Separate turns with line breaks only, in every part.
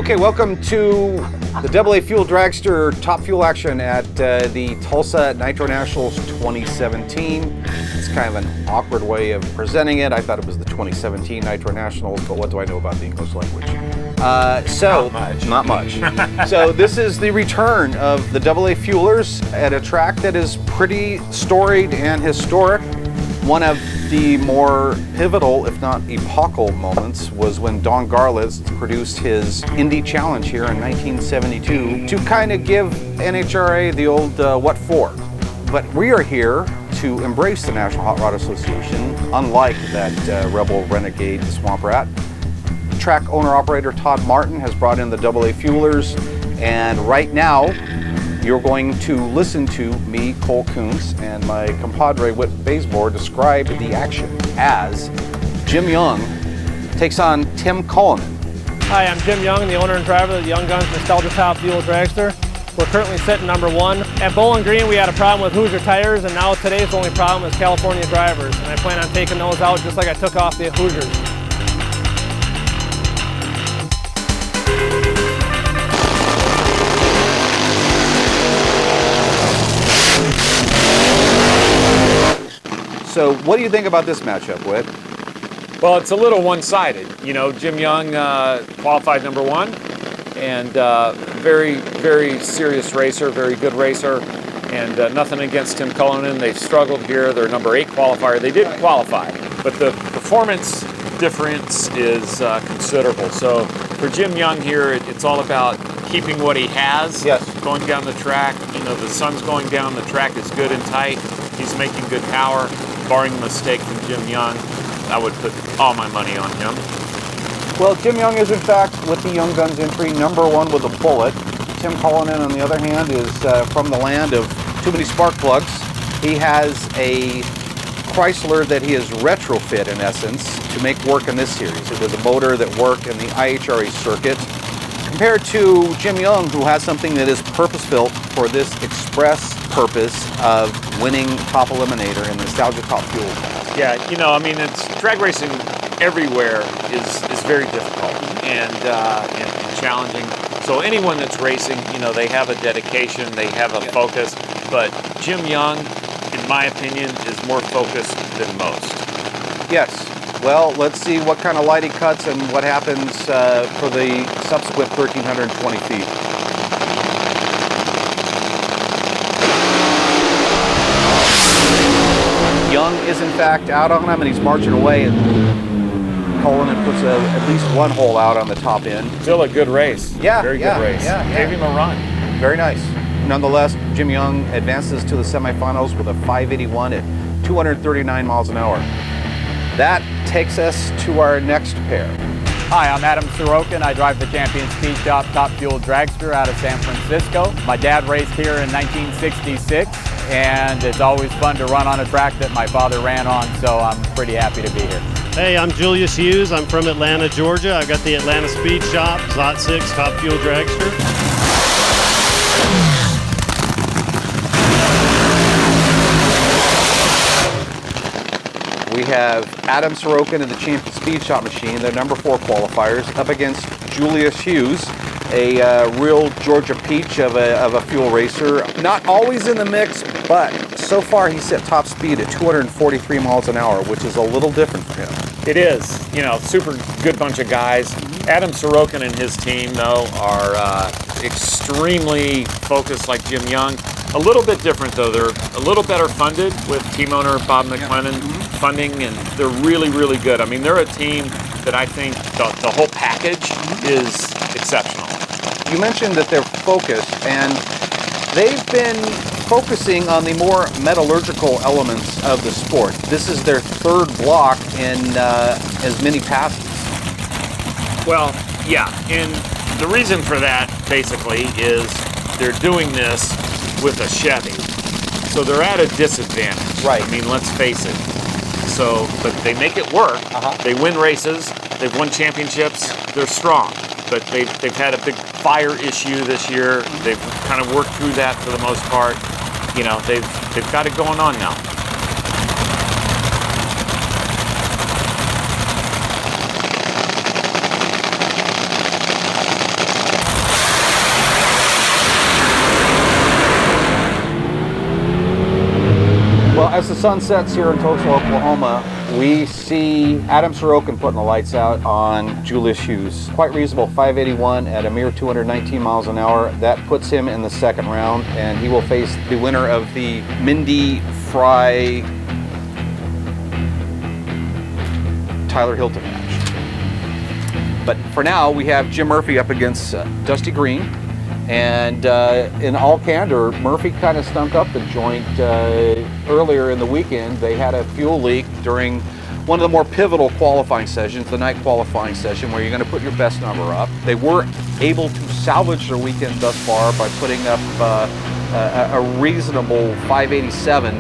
Okay, welcome to the AA Fuel Dragster Top Fuel Action at the Tulsa Nitro Nationals 2017. It's kind of an awkward way of presenting it. I thought it was the 2017 Nitro Nationals, but what do I know about the English language? Not much. So this is the return of the AA Fuelers at a track that is pretty storied and historic. One of the more pivotal, if not epochal moments was when Don Garlitz produced his Indy Challenge here in 1972 to kind of give NHRA the old what for. But we are here to embrace the National Hot Rod Association, unlike that rebel renegade Swamp Rat. Track owner-operator Todd Martin has brought in the AA Fuelers, and right now you're going to listen to me, Cole Coonce, and my compadre Whit Bazemore describe the action as Jim Young takes on Tim Cullinan.
Hi, I'm Jim Young, the owner and driver of the Young Guns Nostalgia Top Fuel Dragster. We're currently sitting number 1. At Bowling Green, we had a problem with Hoosier tires, and now today's only problem is California drivers. And I plan on taking those out just like I took off the Hoosiers.
So what do you think about this matchup, Whit?
Well, it's a little one-sided. You know, Jim Young qualified number 1, and very, very serious racer, very good racer, and nothing against Tim Cullinan. They've struggled here. They're number 8 qualifier. They did qualify, but the performance difference is considerable. So for Jim Young here, it's all about keeping what he has.
Yes.
Going down the track. You know, the sun's going down. The track is good and tight. He's making good power. Barring a mistake from Jim Young, I would put all my money on him.
Well, Jim Young is in fact, with the Young Guns entry, number 1 with a bullet. Tim Cullinan, on the other hand, is from the land of too many spark plugs. He has a Chrysler that he has retrofit, in essence, to make work in this series. It was a motor that worked in the NHRA circuit, compared to Jim Young, who has something that is purpose-built for this express purpose of winning top Eliminator in the Nostalgia Top Fuel.
Yeah, you know, I mean, it's drag racing everywhere is very difficult and challenging. So anyone that's racing, you know, they have a dedication, they have a focus. But Jim Young, in my opinion, is more focused than most.
Yes. Well, let's see what kind of light he cuts and what happens for the subsequent 1,320 feet. Young is in fact out on him, and he's marching away, and Cullinan puts at least one hole out on the top end.
Still a good race.
Yeah,
very good race. Gave him a run.
Very nice. Nonetheless, Jim Young advances to the semifinals with a 581 at 239 miles an hour. That takes us to our next pair.
Hi, I'm Sorokin. I drive the Champion Speed Shop Top Fuel Dragster out of San Francisco. My dad raced here in 1966, and it's always fun to run on a track that my father ran on, so I'm pretty happy to be here.
Hey, I'm Julius Hughes. I'm from Atlanta, Georgia. I've got the Atlanta Speed Shop, Lot 6 Top Fuel Dragster.
We have Adam Sorokin in the Champion Speed Shop machine, the number 4 qualifiers, up against Julius Hughes, a real Georgia peach of a fuel racer. Not always in the mix, but so far he's set top speed at 243 miles an hour, which is a little different for him.
It is, you know, super good bunch of guys. Adam Sorokin and his team, though, are extremely focused like Jim Young. A little bit different, though. They're a little better funded with team owner Bob McLennan funding, and they're really, really good. I mean, they're a team that I think the whole package is exceptional.
You mentioned that they're focused, and they've been focusing on the more metallurgical elements of the sport. This is their 3rd block in as many passes.
Well, yeah, and the reason for that, basically, is they're doing this with a Chevy. So they're at a disadvantage.
Right.
I mean, let's face it. So, but they make it work. They win races. They've won championships. They're strong. But they've had a big fire issue this year. They've kind of worked through that for the most part. You know, they've got it going on now.
as the sun sets here in Tulsa, Oklahoma, we see Adam Sorokin putting the lights out on Julius Hughes. Quite reasonable, 581 at a mere 219 miles an hour. That puts him in the second round, and he will face the winner of the Mendy Fry Tyler Hilton match. But for now, we have Jim Murphy up against Dusty Green. And in all candor, Murphy kind of stunk up the joint earlier in the weekend. They had a fuel leak during one of the more pivotal qualifying sessions, the night qualifying session, where you're going to put your best number up. They were able to salvage their weekend thus far by putting up a reasonable 587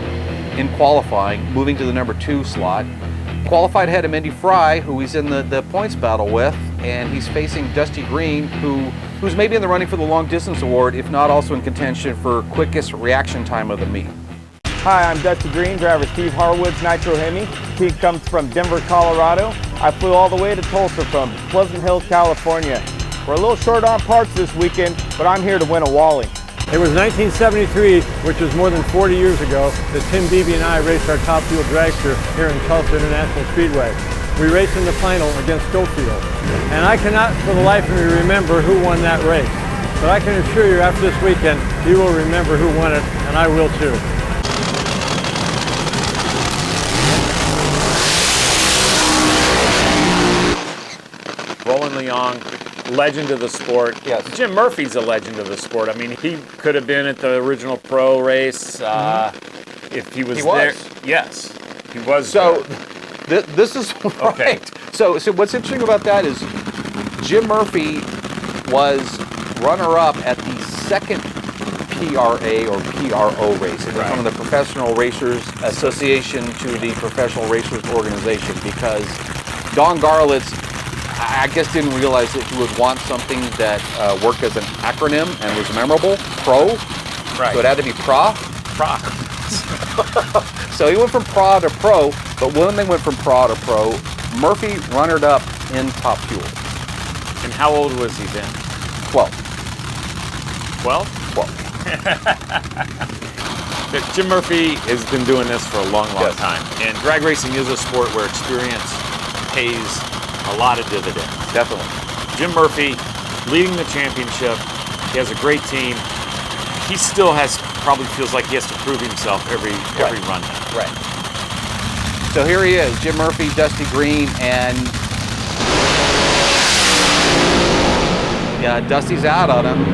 in qualifying, moving to the number 2 slot. Qualified ahead of Mendy Fry, who he's in the points battle with, and he's facing Dusty Green, who's maybe in the running for the long distance award, if not also in contention for quickest reaction time of the meet.
Hi, I'm Dusty Green, driver Steve Harwood's NITRO-HEMI. He comes from Denver, Colorado. I flew all the way to Tulsa from Pleasant Hill, California. We're a little short on parts this weekend, but I'm here to win a Wally.
It was 1973, which was more than 40 years ago, that Tim Beebe and I raced our top fuel dragster here in Tulsa International Speedway. We raced in the final against Schofield. And I cannot for the life of me remember who won that race. But I can assure you after this weekend, you will remember who won it, and I will too.
Roland Leong, legend of the sport.
Yes.
Jim Murphy's a legend of the sport. I mean, he could have been at the original pro race if he was there. Yes, he was.
So this is right.
Okay.
So what's interesting about that is Jim Murphy was runner-up at the second PRA or PRO race. It's
Right.
from the Professional Racers Association to the Professional Racers Organization, because Don Garlitz, I guess, didn't realize that he would want something that worked as an acronym and was memorable. Pro.
Right.
So it had to be PRA.
Pro.
So he went from PRA to Pro, but when they went from PRA to Pro, Murphy runnered-up in Top Fuel.
And how old was he then?
12.
12?
12.
Jim Murphy has been doing this for a long, long
Yes.
time. And drag racing is a sport where experience pays a lot of dividends.
Definitely.
Jim Murphy leading the championship. He has a great team. He still probably feels like he has to prove himself every run now.
Right. So here he is, Jim Murphy, Dusty Green, and Dusty's out on him.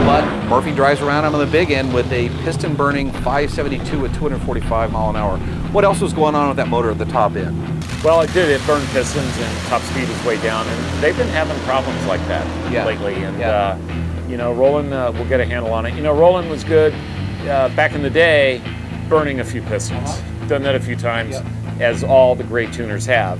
But Murphy drives around him on the big end with a piston-burning 572 at 245 mile an hour. What else was going on with that motor at the top end?
Well, it did. It burned pistons and top speed is way down. And they've been having problems like that lately. And, you know, Roland will get a handle on it. You know, Roland was good back in the day, burning a few pistons. Done that a few times, as all the great tuners have.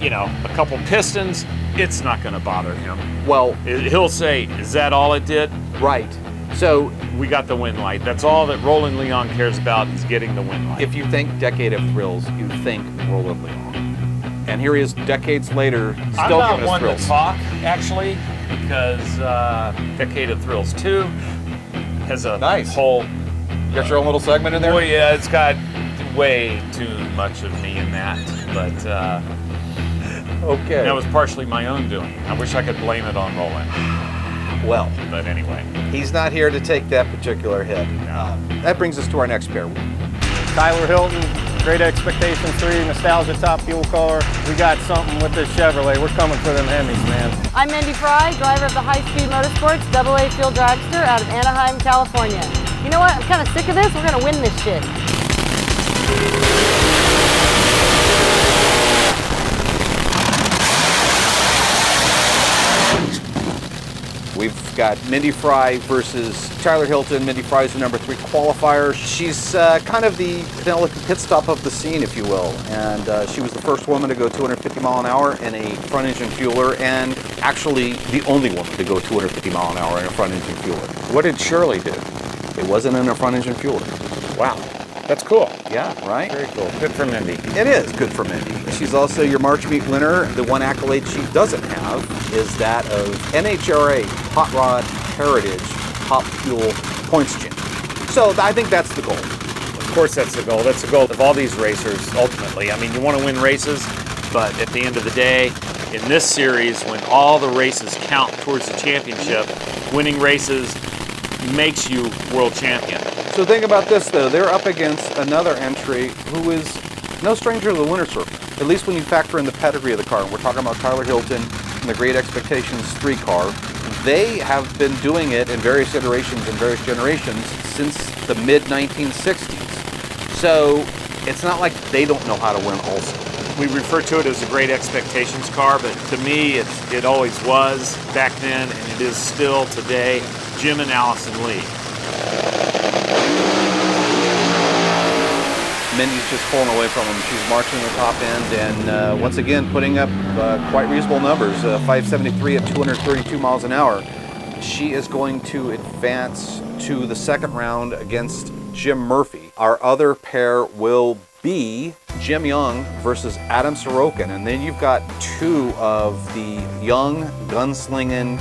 You know, a couple pistons, it's not going to bother him.
Well,
He'll say, is that all it did?
right. So
We got the wind light. That's all that Roland Leong cares about, is getting the wind light.
if you think Decade of Thrills, you think Roland Leong. And here he is decades later, still
I'm
giving
not
us
one
thrills.
to talk, actually, because Decade of Thrills 2 has a
Nice.
whole...
You got your own little segment in there?
Oh yeah, it's got way too much of me in that, but
Okay.
that was partially my own doing. I wish I could blame it on Roland,
Well,
but anyway.
he's not here to take that particular hit. That brings us to our next pair.
Tyler Hilton, Great Expectations 3, nostalgia top fuel car. We got something with this Chevrolet. We're coming for them Hemis, man.
I'm Mendy Fry, driver of the High Speed Motorsports AA Fuel Dragster out of Anaheim, California. You know what? I'm kind of sick of this. We're going to win this shit.
We've got Mendy Fry versus Tyler Hilton. Mendy Fry is the number 3 qualifier. She's kind of the Penelope pit stop of the scene, if you will. And she was the first woman to go 250 mile an hour in a front engine fueler, and actually the only woman to go 250 mile an hour in a front engine fueler.
What did Shirley do?
It wasn't in a front engine fueler.
Wow, that's cool.
Yeah, right?
Very cool. Good for Mendy.
It is good for Mendy. She's also your March meet winner. The one accolade she doesn't have is that of NHRA Hot Rod Heritage Top Fuel Points Champion. So I think that's the goal.
Of course, that's the goal. That's the goal of all these racers, ultimately. I mean, you want to win races, but at the end of the day, in this series, when all the races count towards the championship, winning races makes you world champion.
So think about this, though. They're up against another entry who is no stranger to the winner's circle, at least when you factor in the pedigree of the car. And we're talking about Tyler Hilton and the Great Expectations 3 car. They have been doing it in various iterations and various generations since the mid-1960s. So it's not like they don't know how to win also.
We refer to it as a Great Expectations car, but to me, it always was back then, and it is still today, Jim and Allison Lee.
Mendy's just pulling away from him. She's marching the top end and once again putting up quite reasonable numbers, 573 at 232 miles an hour. She is going to advance to the second round against Jim Murphy. Our other pair will be Jim Young versus Adam Sorokin, and then you've got two of the young gunslinging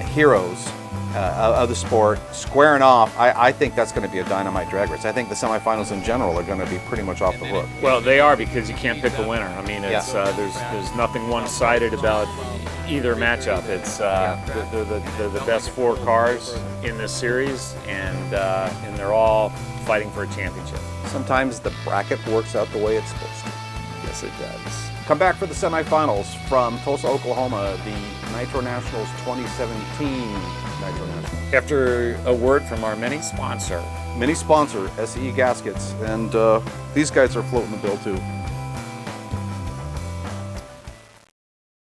heroes of the sport squaring off. I think that's going to be a dynamite drag race. I think the semifinals in general are going to be pretty much off the hook.
Well, they are, because you can't pick a winner. I mean, it's there's nothing one-sided about either matchup. It's they're the best 4 cars in this series, and they're all fighting for a championship.
Sometimes the bracket works out the way it's supposed to.
Yes, it does.
Come back for the semifinals from Tulsa, Oklahoma, the Nitro Nationals 2017 Nitro Nationals.
After a word from our mini sponsor,
SE Gaskets, and these guys are floating the bill too.